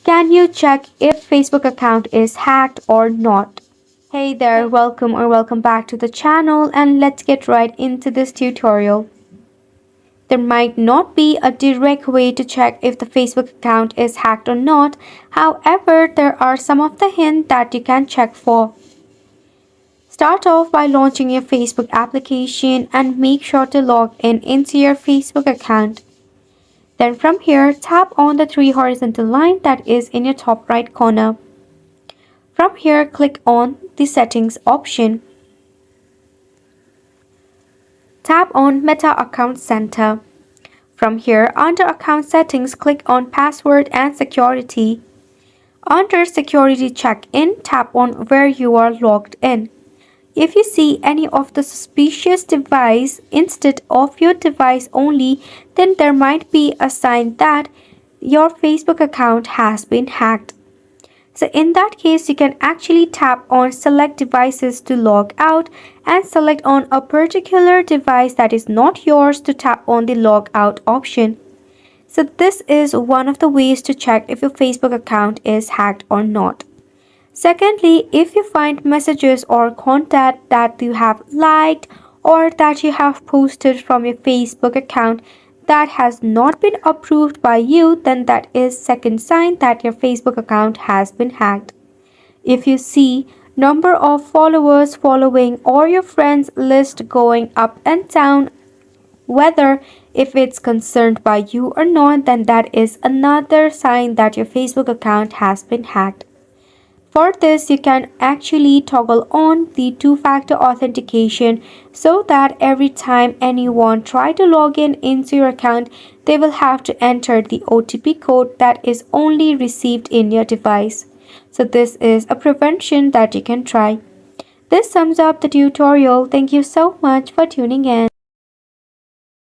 Can you check if Facebook account is hacked or not? Hey there, welcome back to the channel, and let's get right into this tutorial. There might not be a direct way to check if the Facebook account is hacked or not. However, there are some of the hints that you can check for. Start off by launching your Facebook application and make sure to log in into your Facebook account. Then from here, tap on the three horizontal line that is in your top right corner. From here, click on the settings option. Tap on Meta Account Center. From here, under account settings, click on password and security. Under security check-in, tap on where you are logged in. If you see any of the suspicious device instead of your device only, then there might be a sign that your Facebook account has been hacked. So in that case, you can actually tap on select devices to log out and select on a particular device that is not yours to tap on the log out option. So this is one of the ways to check if your Facebook account is hacked or not. Secondly, if you find messages or content that you have liked or that you have posted from your Facebook account that has not been approved by you, then that is second sign that your Facebook account has been hacked. If you see number of followers following or your friends list going up and down, whether if it's concerned by you or not, then that is another sign that your Facebook account has been hacked. For this, you can actually toggle on the two-factor authentication so that every time anyone try to log in into your account, they will have to enter the OTP code that is only received in your device. So this is a prevention that you can try. This sums up the tutorial. Thank you so much for tuning in.